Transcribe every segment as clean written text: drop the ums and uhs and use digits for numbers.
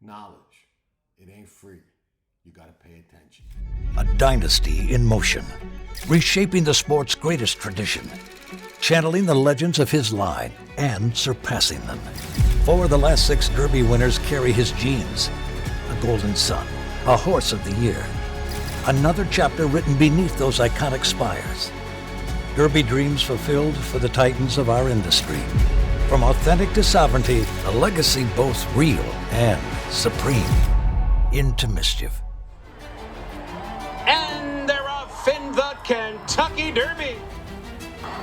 Knowledge, it ain't free. You gotta pay attention. A dynasty in motion, reshaping the sport's greatest tradition, channeling the legends of his line and surpassing them. 4 of the last 6 Derby winners carry his genes. A Golden Son, a Horse of the Year. Another chapter written beneath those iconic spires. Derby dreams fulfilled for the titans of our industry. From authentic to sovereignty, a legacy both real and supreme. Into mischief. And they're off in the Kentucky Derby.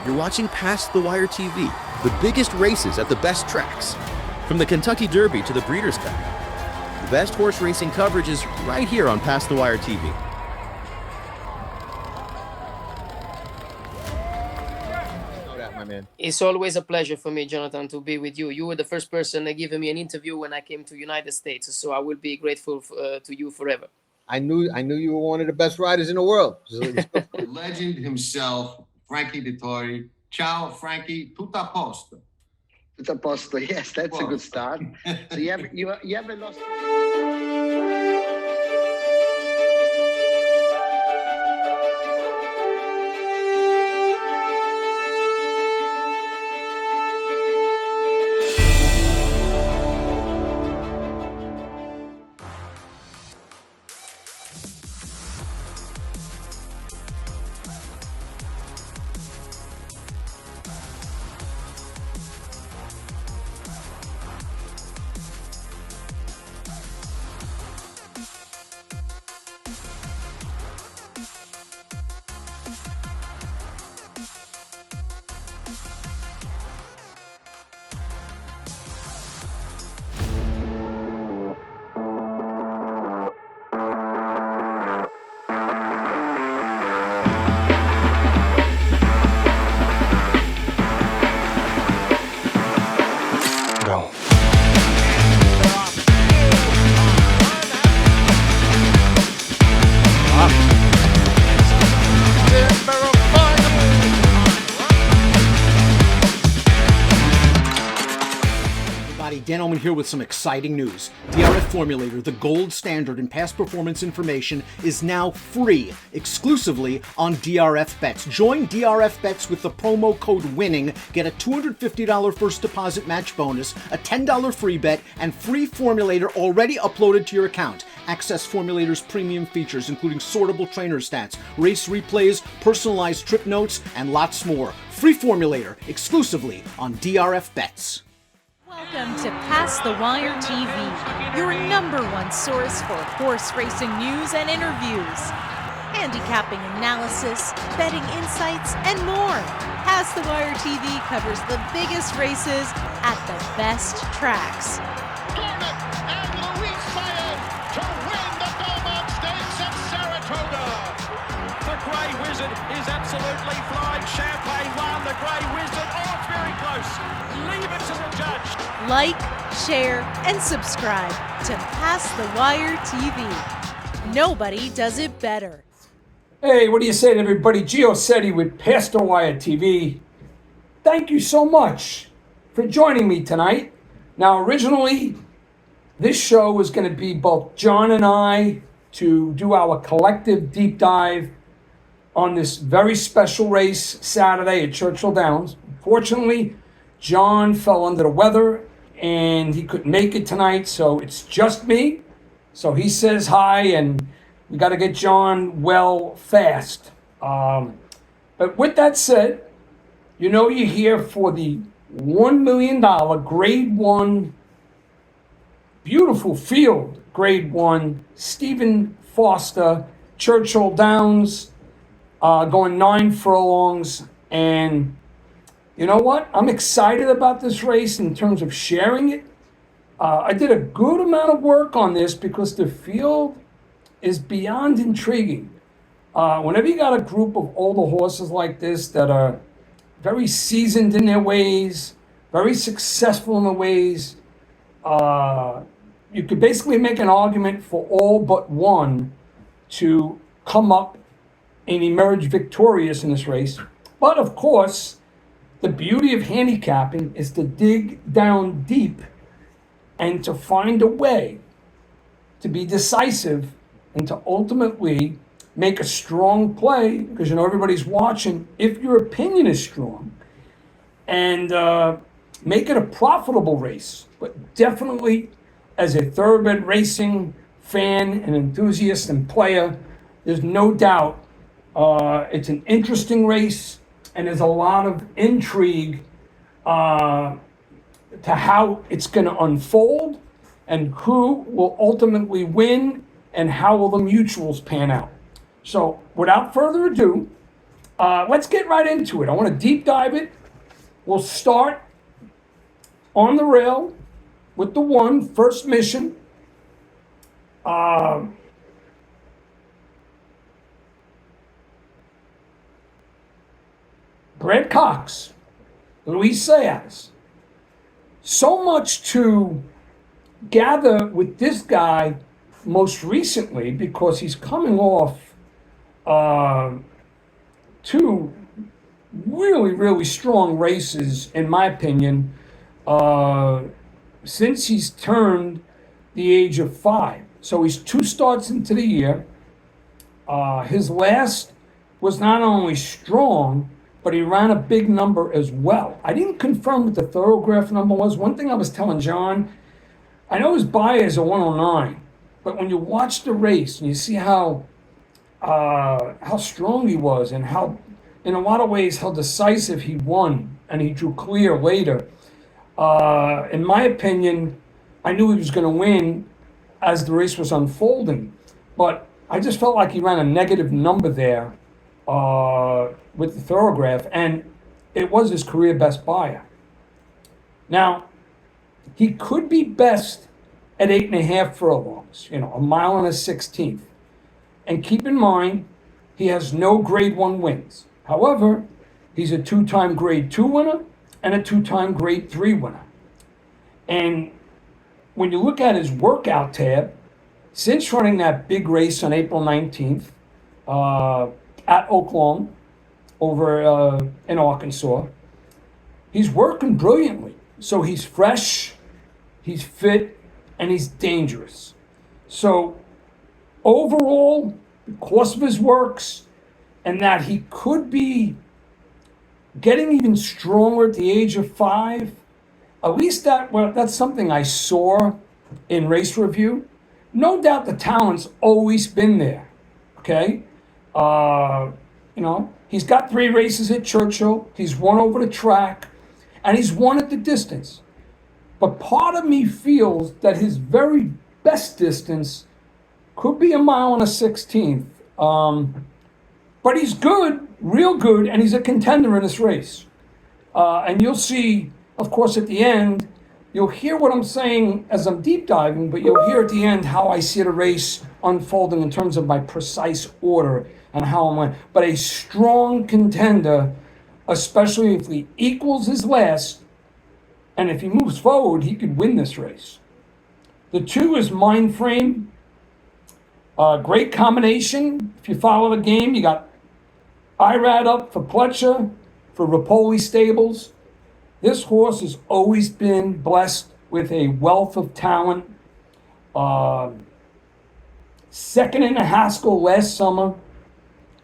You're watching Past the Wire TV, the biggest races at the best tracks. From the Kentucky Derby to the Breeders' Cup. The best horse racing coverage is right here on Past the Wire TV. It's always a pleasure for me, Jonathan, to be with you. You were the first person to give me an interview when I came to United States, so I will be grateful to you forever. I knew you were one of the best riders in the world. Legend himself, Frankie Dettori. Ciao, Frankie. Tutto a posto. Tutto a posto. Yes, that's a good start. So you haven't lost. Dan Oman here with some exciting news. DRF Formulator, the gold standard in past performance information, is now free, exclusively on DRF Bets. Join DRF Bets with the promo code WINNING, get a $250 first deposit match bonus, a $10 free bet, and free Formulator already uploaded to your account. Access Formulator's premium features, including sortable trainer stats, race replays, personalized trip notes, and lots more. Free Formulator, exclusively on DRF Bets. Welcome to Past the Wire TV, your #1 source for horse racing news and interviews, handicapping analysis, betting insights, and more. Past the Wire TV covers the biggest races at the best tracks. Garnet and Louise Sayer to win the Belmont Stakes at Saratoga. The Grey Wizard is absolutely flying. Champagne won. The Grey Wizard. Oh, it's very close. Leave it to the judge. Like, share, and subscribe to Past the Wire TV. Nobody does it better. Hey, what do you say to everybody? Geo Seti with Past the Wire TV. Thank you so much for joining me tonight. Now, originally, this show was going to be both John and I to do our collective deep dive on this very special race Saturday at Churchill Downs. Unfortunately, John fell under the weather and he couldn't make it tonight, so it's just me. So he says hi, and we got to get John well fast. But with that said, you know you're here for the $1 million Grade 1, beautiful field, Grade 1, Stephen Foster, Churchill Downs, going 9 furlongs. And you know what? I'm excited about this race in terms of sharing it. I did a good amount of work on this because the field is beyond intriguing. Whenever you got a group of older horses like this that are very seasoned in their ways, very successful in their ways, you could basically make an argument for all but one to come up and emerge victorious in this race. But of course, the beauty of handicapping is to dig down deep and to find a way to be decisive and to ultimately make a strong play, because you know everybody's watching, if your opinion is strong, and make it a profitable race. But definitely, as a thoroughbred racing fan and enthusiast and player, there's no doubt it's an interesting race, and there's a lot of intrigue to how it's going to unfold and who will ultimately win and how will the mutuals pan out. So without further ado, let's get right into it. I want to deep dive it. We'll start on the rail with the first mission. Brad Cox, Luis Saez. So much to gather with this guy most recently, because he's coming off two really, really strong races, in my opinion, since he's turned the age of 5. So he's 2 starts into the year. His last was not only strong, but he ran a big number as well. I didn't confirm what the thoroughgraph number was. One thing I was telling John, I know his buyer is a 109, but when you watch the race and you see how strong he was and how, in a lot of ways, how decisive he won and he drew clear later, in my opinion, I knew he was going to win as the race was unfolding. But I just felt like he ran a negative number there with the thoroughgraph, and it was his career best buyer. Now, he could be best at 8.5 furlongs, a mile and a 16th. And keep in mind, he has no Grade 1 wins. However, he's a 2-time Grade 2 winner and a 2-time Grade 3 winner. And when you look at his workout tab, since running that big race on April 19th at Oaklawn over in Arkansas, he's working brilliantly. So he's fresh, he's fit, and he's dangerous. So overall, because of his works, and that he could be getting even stronger at the age of 5, at least that's something I saw in race review. No doubt the talent's always been there, okay? He's got 3 races at Churchill. He's won over the track, and he's won at the distance. But part of me feels that his very best distance could be a mile and a 16th. But he's good, real good, and he's a contender in this race. And you'll see, of course, at the end, you'll hear what I'm saying as I'm deep diving, but you'll hear at the end how I see the race unfolding in terms of my precise order and how I'm going. But a strong contender, especially if he equals his last, and if he moves forward, he could win this race. The 2 is Mindframe. Great combination. If you follow the game, you got Irad up for Pletcher, for Rapoli Stables. This horse has always been blessed with a wealth of talent. Second in the Haskell last summer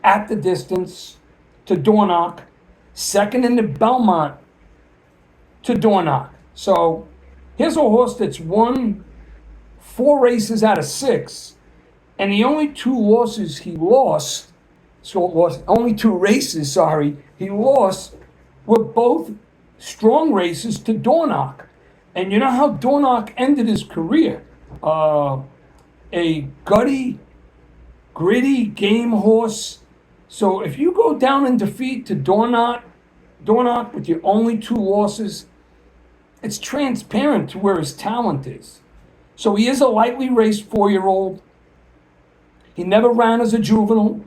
at the distance to Dornoch. Second in the Belmont to Dornoch. So here's a horse that's won 4 races out of 6. And the only 2 races he lost, he lost, were both strong races to Dornoch. And you know how Dornoch ended his career? A gutty, gritty game horse. So if you go down in defeat to Dornoch with your only 2 losses, it's transparent to where his talent is. So he is a lightly raced 4-year-old. He never ran as a juvenile.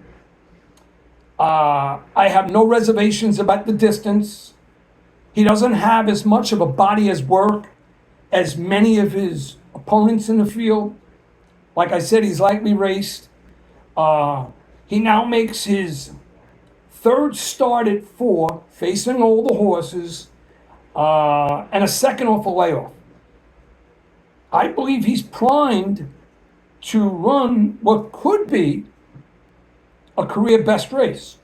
I have no reservations about the distance. He doesn't have as much of a body as work as many of his opponents in the field. Like I said, he's lightly raced. He now makes his 3rd start at 4, facing all the horses, and a second off a layoff. I believe he's primed to run what could be a career best race.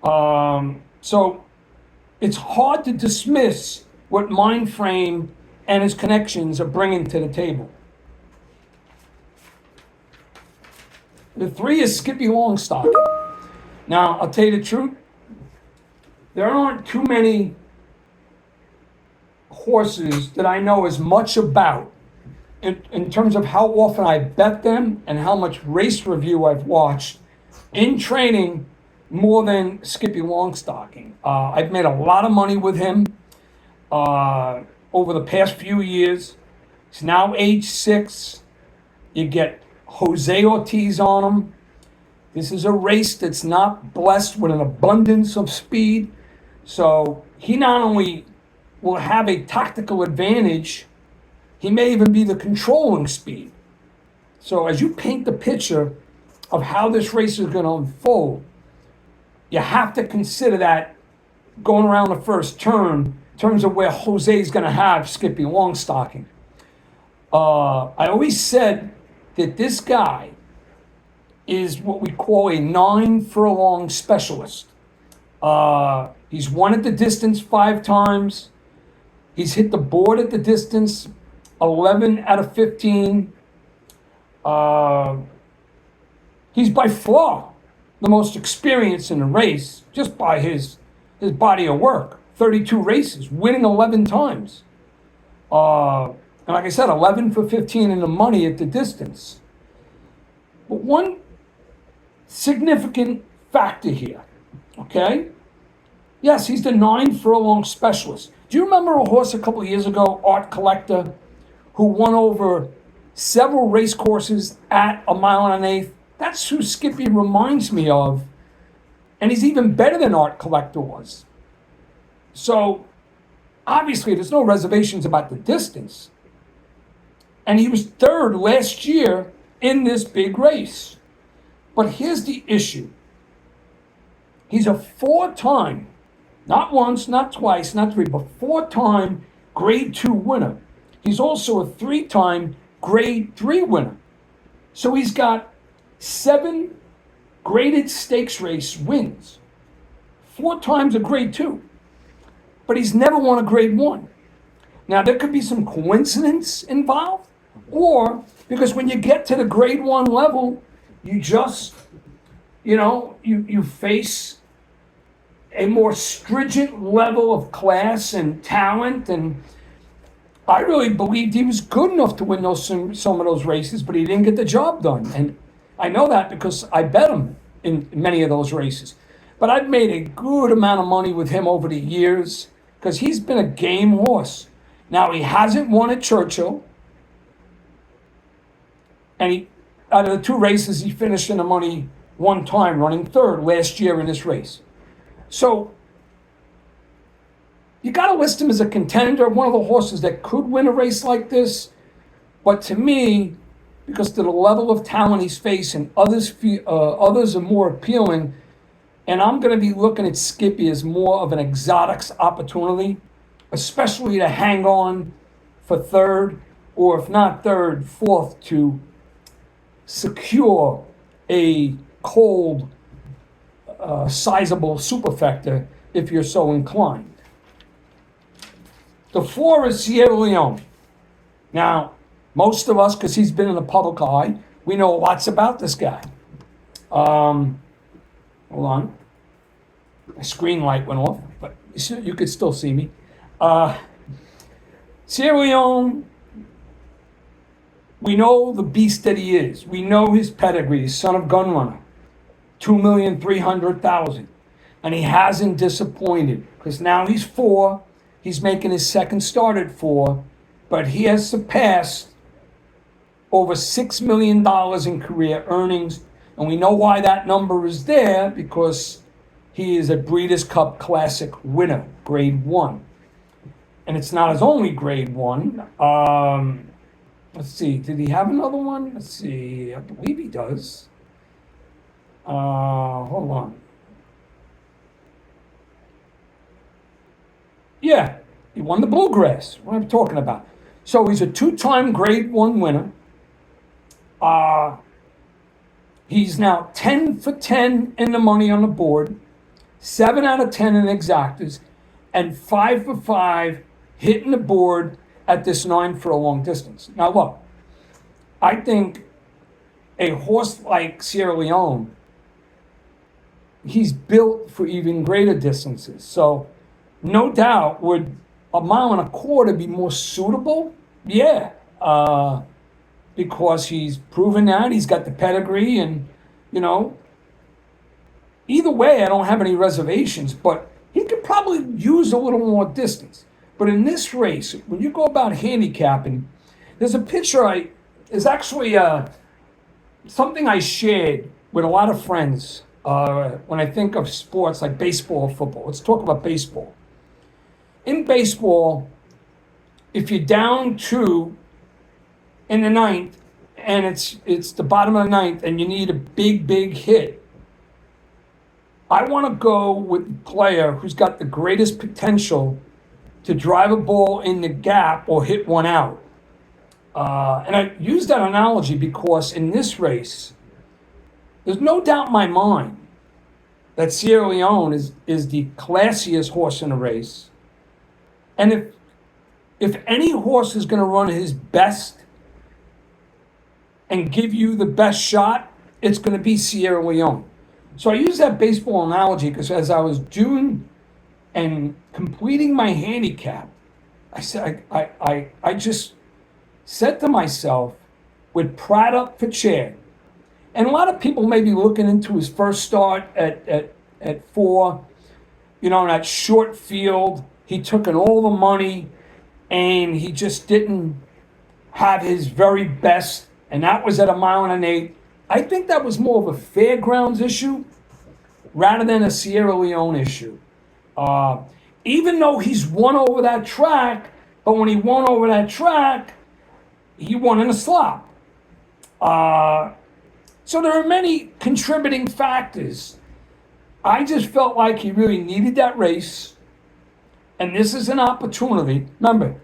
So it's hard to dismiss what Mindframe and his connections are bringing to the table. The 3 is Skippy Longstocking. Now, I'll tell you the truth, there aren't too many horses that I know as much about in terms of how often I bet them and how much race review I've watched in training more than Skippy Longstocking. I've made a lot of money with him over the past few years. He's now age 6. You get Jose Ortiz on him. This is a race that's not blessed with an abundance of speed. So he not only will have a tactical advantage, he may even be the controlling speed. So as you paint the picture of how this race is going to unfold, you have to consider that going around the first turn in terms of where Jose is going to have Skippy Longstocking. I always said that this guy is what we call a 9 furlong specialist. He's won at the distance 5 times. He's hit the board at the distance 11 out of 15. He's by far the most experienced in the race just by his body of work. 32 races, winning 11 times. And like I said, 11 for 15 in the money at the distance. But one significant factor here, okay? Yes, he's the 9 furlong specialist. Do you remember a horse a couple of years ago, Art Collector, who won over several race courses at 1 1/8 miles? That's who Skippy reminds me of. And he's even better than Art Collector was. So, obviously, there's no reservations about the distance. And he was 3rd last year in this big race. But here's the issue. He's a 4-time, not once, not twice, not 3, but 4-time Grade 2 winner. He's also a 3-time Grade 3 winner. So he's got 7 graded stakes race wins. 4 times a Grade 2. But he's never won a Grade 1. Now, there could be some coincidence involved, or because when you get to the Grade 1 level, you just, you face a more stringent level of class and talent. And I really believed he was good enough to win some of those races, but he didn't get the job done. And I know that because I bet him in many of those races. But I've made a good amount of money with him over the years because he's been a game horse. Now, he hasn't won at Churchill. And out of the 2 races, he finished in the money 1 time, running 3rd last year in this race. So you got to list him as a contender, one of the horses that could win a race like this. But to me, because to the level of talent he's facing, others are more appealing. And I'm going to be looking at Skippy as more of an exotics opportunity, especially to hang on for 3rd, or if not 3rd, 4th, to secure a cold, sizable superfecta if you're so inclined. The 4 is Sierra Leone. Now, most of us, because he's been in the public eye, we know lots about this guy. Hold on. My screen light went off, but you could still see me. Sierra Leone, we know the beast that he is. We know his pedigree, son of Gunrunner, 2,300,000. And he hasn't disappointed because now he's 4. He's making his 2nd start at 4, but he has surpassed over $6 million in career earnings. And we know why that number is there, because he is a Breeders' Cup Classic winner, Grade 1. And it's not his only Grade 1. Let's see, did he have another one? Let's see, I believe he does. Hold on. Yeah, he won the Bluegrass. What am I talking about? So he's a 2-time Grade 1 winner. He's now 10 for 10 in the money on the board, 7 out of 10 in exactas, and 5 for 5 hitting the board at this 9 for a long distance. Now look, I think a horse like Sierra Leone, he's built for even greater distances. So no doubt, would a mile and a quarter be more suitable? Yeah, because he's proven that, he's got the pedigree, and, you know, either way, I don't have any reservations, but he could probably use a little more distance. But in this race, when you go about handicapping, there's a picture there's actually something I shared with a lot of friends when I think of sports like baseball or football. Let's talk about baseball. In baseball, if you're down 2 in the ninth, and it's the bottom of the ninth, and you need a big hit, I want to go with the player who's got the greatest potential to drive a ball in the gap or hit one out. And I use that analogy because in this race, there's no doubt in my mind that Sierra Leone is the classiest horse in the race. And if any horse is going to run his best and give you the best shot, it's going to be Sierra Leone. So I use that baseball analogy because as I was doing and completing my handicap, I said I just said to myself, with Pratt up for Chad, and a lot of people may be looking into his first start at 4, you know, in that short field, he took in all the money and he just didn't have his very best, and that was at a mile and an 8. I think that was more of a fairgrounds issue rather than a Sierra Leone issue. Even though he's won over that track, but when he won over that track, he won in a slop. So there are many contributing factors. I just felt like he really needed that race, and this is an opportunity. Remember,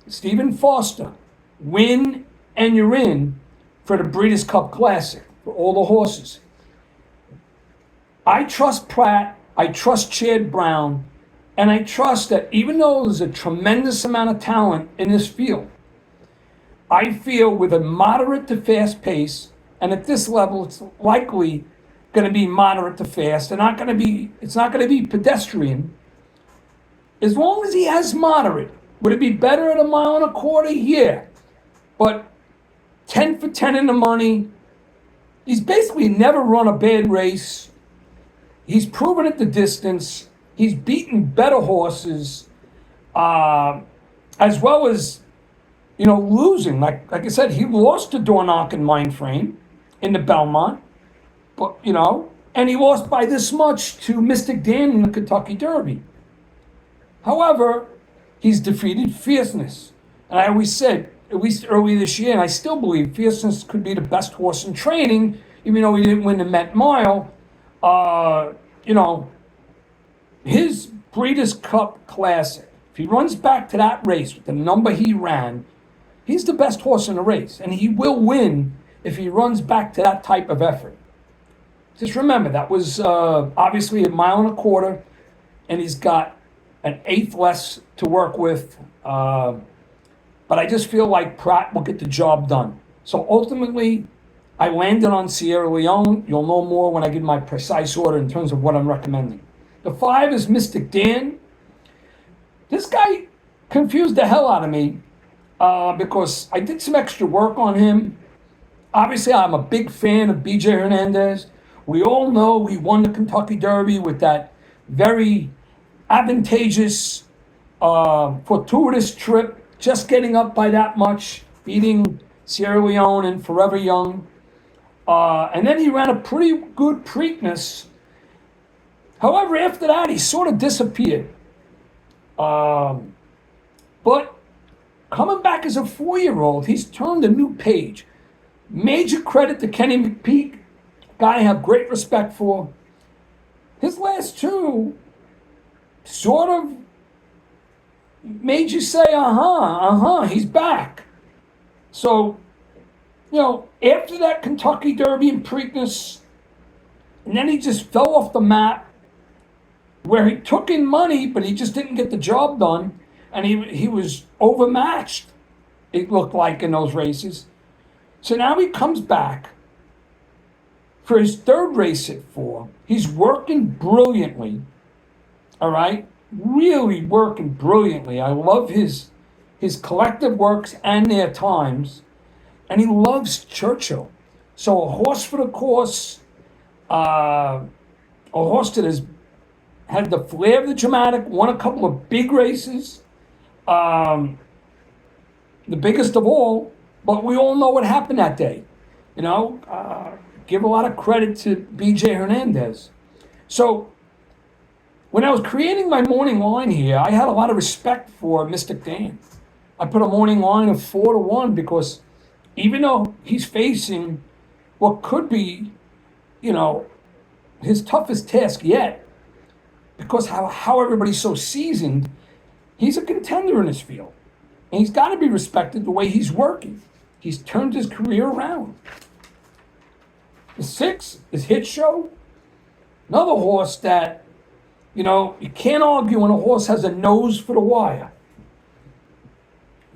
Stephen Foster, win and you're in for the Breeders' Cup Classic for all the horses. I trust Pratt, I trust Chad Brown, and I trust that even though there's a tremendous amount of talent in this field, I feel with a moderate to fast pace, and at this level, it's likely going to be moderate to fast. It's not going to be pedestrian. As long as he has moderate, would it be better at a mile and a quarter? Yeah, but 10 for 10 in the money. He's basically never run a bad race. He's proven at the distance. He's beaten better horses, as well as, you know, losing. Like I said, he lost to Dornock and Mindframe in the Belmont, but, you know, and he lost by this much to Mystic Dan in the Kentucky Derby. However, he's defeated Fierceness. And I always said, at least early this year, and I still believe Fierceness could be the best horse in training, even though he didn't win the Met Mile. You know, his Breeders' Cup Classic, if he runs back to that race with the number he ran, he's the best horse in the race, and he will win if he runs back to that type of effort. Just remember, that was obviously a mile and a quarter, and he's got an 1/8 less to work with. But I just feel like Pratt will get the job done. So ultimately, I landed on Sierra Leone. You'll know more when I give my precise order in terms of what I'm recommending. The 5 is Mystic Dan. This guy confused the hell out of me because I did some extra work on him. Obviously, I'm a big fan of BJ Hernandez. We all know he won the Kentucky Derby with that very advantageous, fortuitous trip, just getting up by that much, beating Sierra Leone and Forever Young. And then he ran a pretty good Preakness. However, after that, he sort of disappeared. But coming back as a 4-year-old, he's turned a new page. Major credit to Kenny McPeak, guy I have great respect for. His last 2 sort of made you say, he's back. So, after that Kentucky Derby and Preakness, and then he just fell off the map where he took in money, but he just didn't get the job done, and he was overmatched, it looked like, in those races. So now he comes back for his third race at 4. He's working brilliantly, all right? Really working brilliantly. I love his collective works and their times, and he loves Churchill. So a horse for the course, a horse that has had the flair of the dramatic, won a couple of big races, the biggest of all, but we all know what happened that day. Give a lot of credit to BJ Hernandez. So when I was creating my morning line here, I had a lot of respect for Mystic Dan. I put a morning line of 4-1 because even though he's facing what could be, his toughest task yet, because how everybody's so seasoned, he's a contender in this field. And he's got to be respected the way he's working. He's turned his career around. The 6 is Hit Show. Another horse that, you can't argue when a horse has a nose for the wire.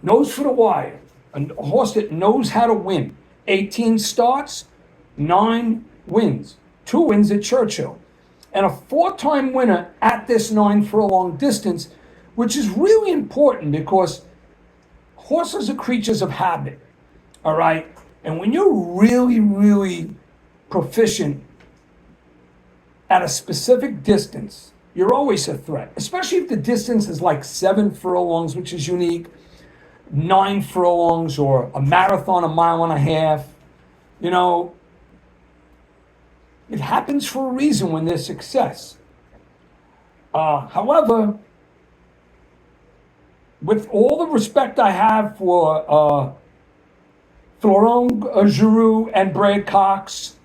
Nose for the wire. A horse that knows how to win. 18 starts, 9 wins. 2 wins at Churchill. And a 4-time winner at this 9 furlong distance, which is really important because horses are creatures of habit, all right? And when you're really, really proficient at a specific distance, you're always a threat, especially if the distance is like 7 furlongs, which is unique, 9 furlongs, or a marathon, 1.5 miles. It happens for a reason when there's success. However, with all the respect I have for Florent Giroux and Brad Cox,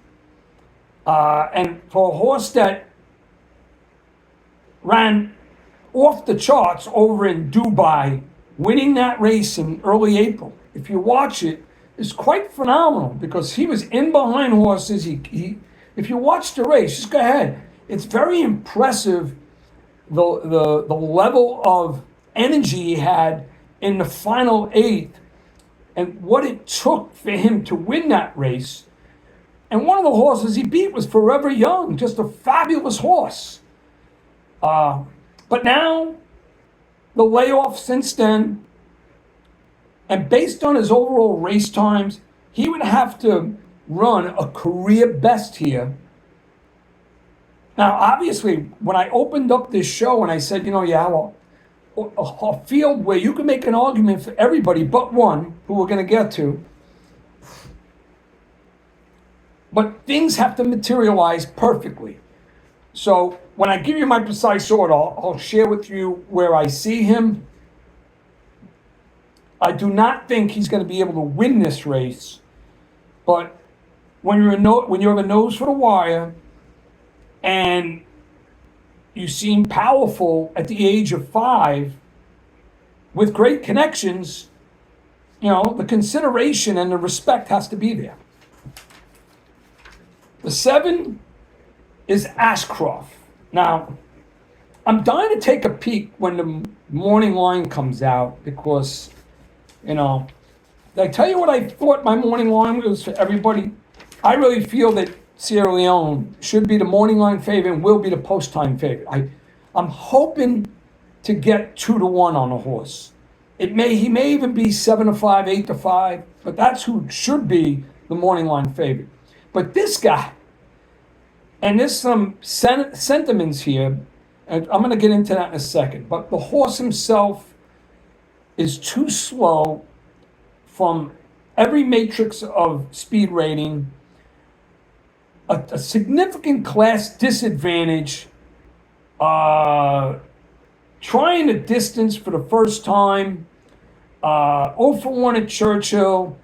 and for a horse that ran off the charts over in Dubai, winning that race in early April, if you watch it, is quite phenomenal because he was in behind horses. If you watch the race, just go ahead. It's very impressive the level of energy he had in the final 8 and what it took for him to win that race. And one of the horses he beat was Forever Young, just a fabulous horse. But now, the layoff since then, and based on his overall race times, he would have to run a career best here. Now, obviously, when I opened up this show and I said, you have a field where you can make an argument for everybody but one, who we're going to get to, but things have to materialize perfectly. So when I give you my precise order, I'll share with you where I see him. I do not think he's going to be able to win this race, but when you have a nose for the wire and you seem powerful at the age of 5 with great connections, the consideration and the respect has to be there. The 7 is Ashcroft. Now, I'm dying to take a peek when the morning line comes out because, did I tell you what I thought my morning line was for everybody? I really feel that Sierra Leone should be the morning line favorite and will be the post-time favorite. I'm hoping to get 2-1 on a horse. He may even be 7-5, 8-5, but that's who should be the morning line favorite. But this guy, and there's some sentiments here, and I'm going to get into that in a second, but the horse himself is too slow from every matrix of speed rating, a significant class disadvantage, trying a distance for the first time, 0 for 1 at Churchill,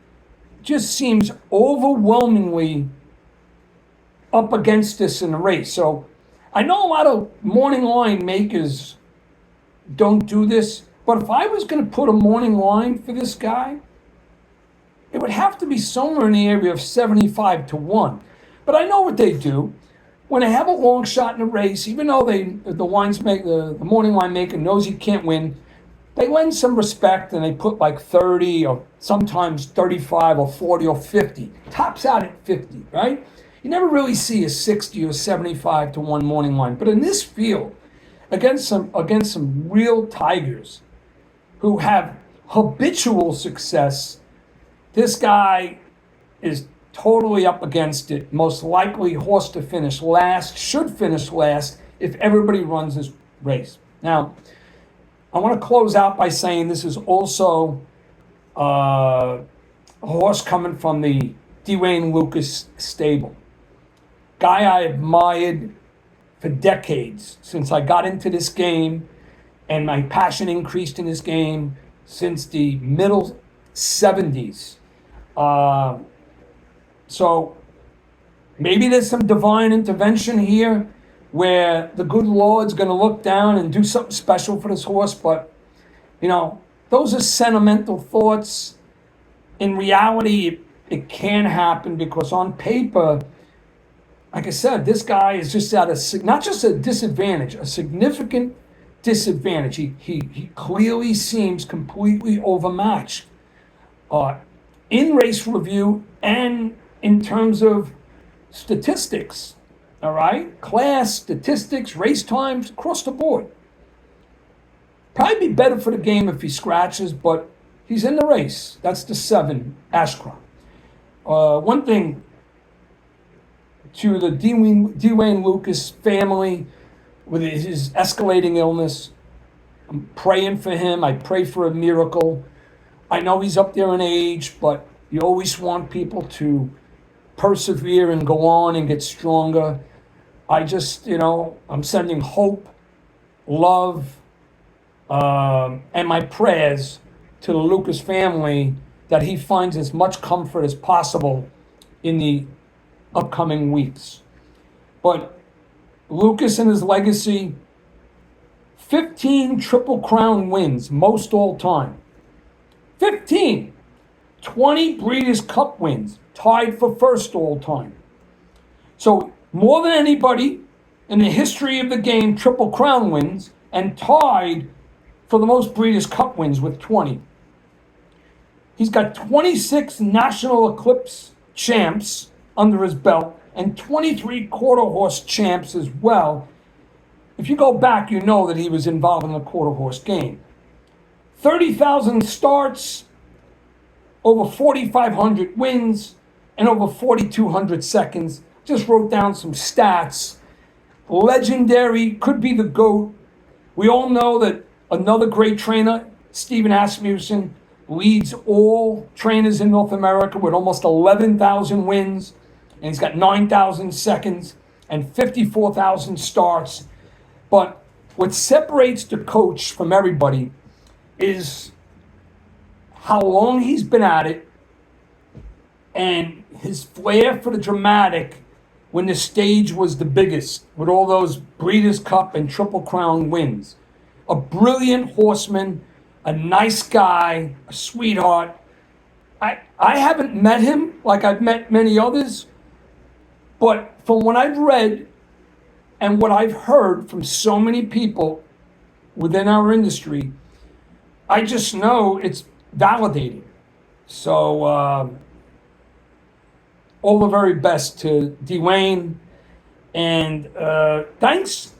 just seems overwhelmingly up against this in the race. So I know a lot of morning line makers don't do this, but if I was going to put a morning line for this guy, it would have to be somewhere in the area of 75 to 1. But I know what they do. When they have a long shot in a race, even though the morning line maker knows he can't win, they lend some respect and they put like 30 or sometimes 35 or 40 or 50. Tops out at 50, right? You never really see a 60 or 75 to 1 morning line. But in this field, against some real tigers who have habitual success, this guy is totally up against it. Most likely horse to finish last, should finish last if everybody runs this race. Now, I want to close out by saying this is also a horse coming from the Lukas stable. Guy I admired for decades since I got into this game, and my passion increased in this game since the middle 70s. So maybe there's some divine intervention here where the good Lord's going to look down and do something special for this horse. But, those are sentimental thoughts. In reality, it can happen because on paper, like I said, this guy is just at not just a disadvantage, a significant disadvantage. He clearly seems completely overmatched in race review and in terms of statistics, all right? Class, statistics, race times, across the board. Probably be better for the game if he scratches, but he's in the race. That's the 7, Ashcroft. One thing to the Dwayne Lukas family with his escalating illness, I'm praying for him. I pray for a miracle. I know he's up there in age, but you always want people to persevere and go on and get stronger. I just, I'm sending hope, love, and my prayers to the Lukas family that he finds as much comfort as possible in the upcoming weeks. But Lukas and his legacy, 15 Triple Crown wins, most all time. 15! 20 Breeders' Cup wins, tied for first all time. So more than anybody in the history of the game, Triple Crown wins, and tied for the most Breeders' Cup wins with 20. He's got 26 National Eclipse champs under his belt and 23 quarter horse champs as well. If you go back, you know that he was involved in the quarter horse game. 30,000 starts, over 4,500 wins, and over 4,200 seconds. Just wrote down some stats. Legendary, could be the GOAT. We all know that another great trainer, Stephen Asmussen, leads all trainers in North America with almost 11,000 wins, and he's got 9,000 seconds and 54,000 starts. But what separates the coach from everybody is how long he's been at it and his flair for the dramatic when the stage was the biggest with all those Breeders' Cup and Triple Crown wins. A brilliant horseman, a nice guy, a sweetheart. I haven't met him like I've met many others, but from what I've read and what I've heard from so many people within our industry, I just know it's validating. So all the very best to Dwayne, and thanks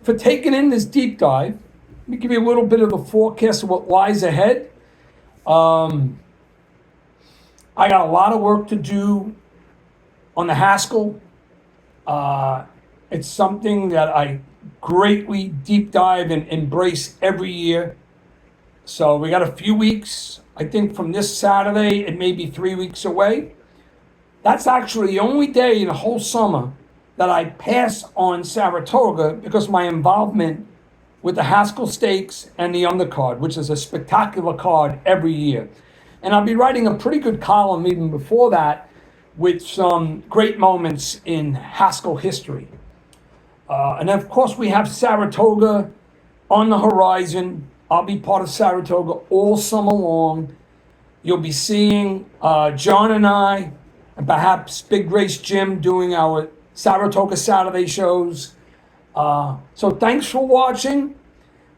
for taking in this deep dive. Let me give you a little bit of a forecast of what lies ahead. I got a lot of work to do on the Haskell. It's something that I greatly deep dive and embrace every year. So we got a few weeks. I think from this Saturday, it may be 3 weeks away. That's actually the only day in the whole summer that I pass on Saratoga because of my involvement with the Haskell Stakes and the undercard, which is a spectacular card every year. And I'll be writing a pretty good column even before that with some great moments in Haskell history. And of course, we have Saratoga on the horizon. I'll be part of Saratoga all summer long. You'll be seeing John and I, and perhaps Big Race Jim doing our Saratoga Saturday shows. So thanks for watching.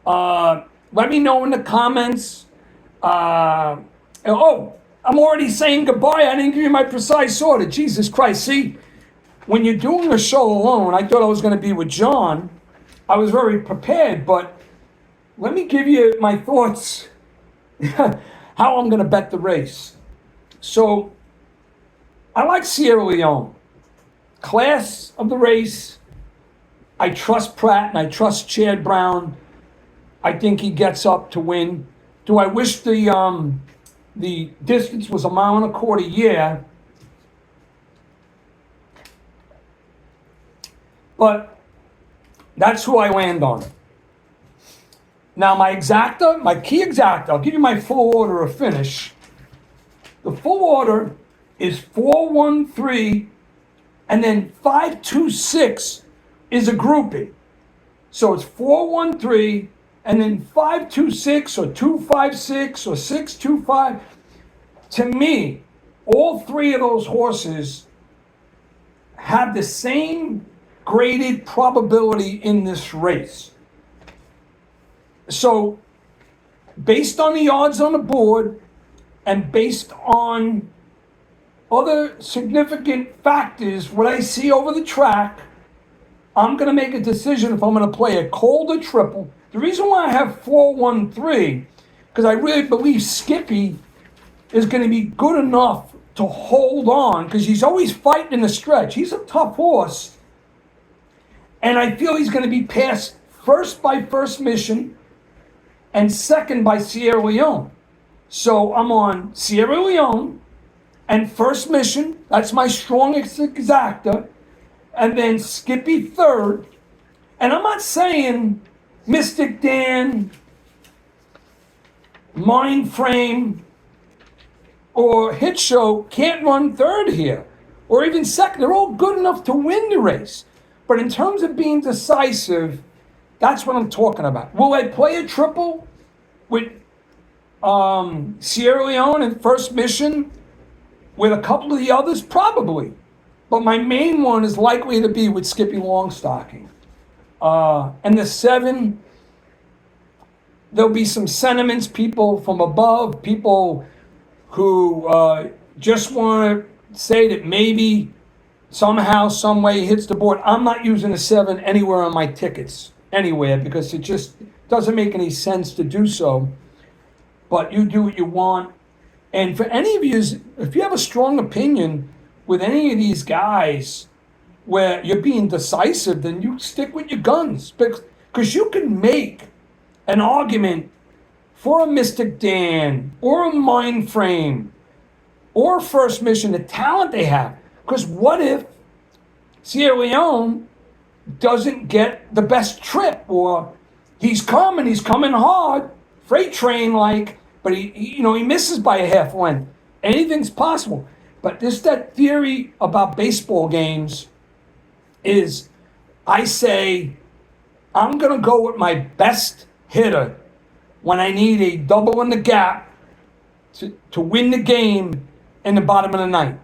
Let me know in the comments. I'm already saying goodbye. I didn't give you my precise order. Jesus Christ. See, when you're doing a show alone, I thought I was going to be with John. I was very prepared, but let me give you my thoughts how I'm going to bet the race. So I like Sierra Leone. Class of the race. I trust Pratt and I trust Chad Brown. I think he gets up to win. Do I wish the distance was 1.25 miles? Yeah. But that's who I land on. Now my key exacta, I'll give you my full order of finish. The full order is 4-1-3, and then 5-2-6 is a grouping. So it's 4-1-3, and then 5-2-6 or 2-5-6 or 6-2-5. To me, all three of those horses have the same graded probability in this race. So based on the odds on the board and based on other significant factors, what I see over the track, I'm going to make a decision if I'm going to play a cold or triple. The reason why I have 4-1-3, because I really believe Skippy is going to be good enough to hold on, because he's always fighting in the stretch. He's a tough horse. And I feel he's going to be passed first by First Mission and second by Sierra Leone. So I'm on Sierra Leone and First Mission. That's my strongest exacta. And then Skippy third. And I'm not saying Mystic Dan, Mindframe, or Hit Show can't run third here, or even second. They're all good enough to win the race. But in terms of being decisive, that's what I'm talking about. Will I play a triple with Sierra Leone and First Mission with a couple of the others? Probably. But my main one is likely to be with Skippy Longstocking. And the 7, there'll be some sentiments, people from above, people who just want to say that maybe somehow, some way he hits the board. I'm not using a 7 anywhere on my tickets, anywhere, because it just doesn't make any sense to do so. But you do what you want. And for any of you, if you have a strong opinion with any of these guys where you're being decisive, then you stick with your guns. Because you can make an argument for a Mystic Dan or a Mindframe or First Mission, the talent they have. Because what if Sierra Leone doesn't get the best trip, or he's coming hard, freight train like, but he misses by a half length. Anything's possible. But that theory about baseball games is, I say, I'm going to go with my best hitter when I need a double in the gap to win the game in the bottom of the ninth.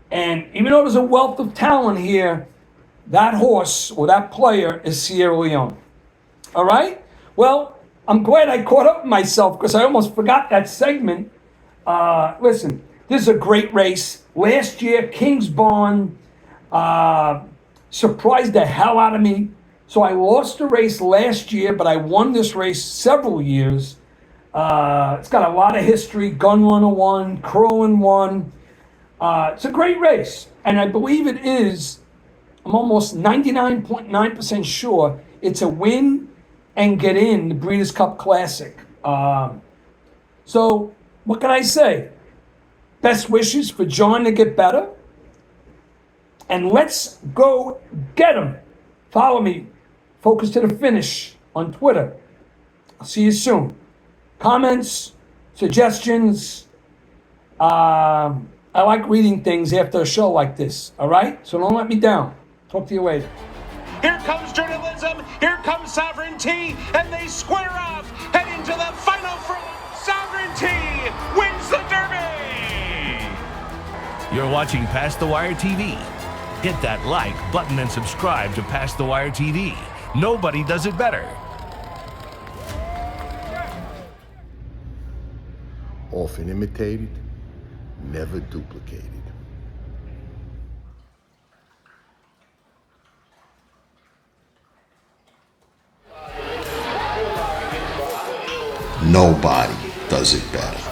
And even though there's a wealth of talent here, that horse or that player is Sierra Leone. All right? Well, I'm glad I caught up with myself because I almost forgot that segment. Listen, this is a great race. Last year, King's Barn surprised the hell out of me. So I lost the race last year, but I won this race several years. It's got a lot of history. Gun Runner won, Curlin won. It's a great race, and I believe it is. I'm almost 99.9% sure it's a win and get in the Breeders' Cup Classic. So what can I say? Best wishes for John to get better, and let's go get him. Follow me, Focus to the Finish on Twitter. I'll see you soon. Comments, suggestions. I like reading things after a show like this, all right? So don't let me down. Talk to you later. Here comes journalism, here comes sovereignty, and they square off, head into the final furlong. Sovereignty wins wins the Derby! You're watching Past the Wire TV. Hit that like button and subscribe to Past the Wire TV. Nobody does it better. Often imitated, never duplicated. Nobody does it better.